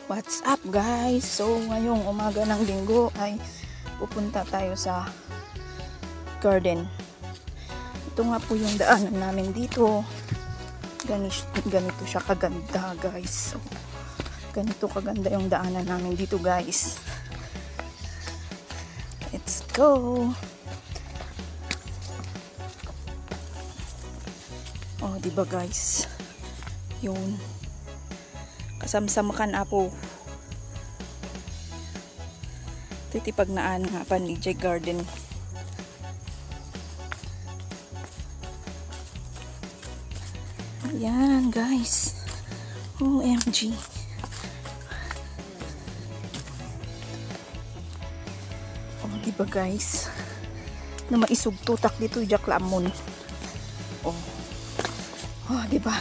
What's up guys? So ngayong umaga ng linggo ay pupunta tayo sa garden. Ito nga po yung daanan namin dito. Ganito siya kaganda guys. So, ganito kaganda yung daanan namin dito guys. Let's go! Oh, diba guys? Yun. Kasamsamakan apo. Titipag naan nga pa ni J Garden. Ayan guys. OMG. Oh, diba guys? Na maisugtutak dito jak lamon. Oh. Oh, diba?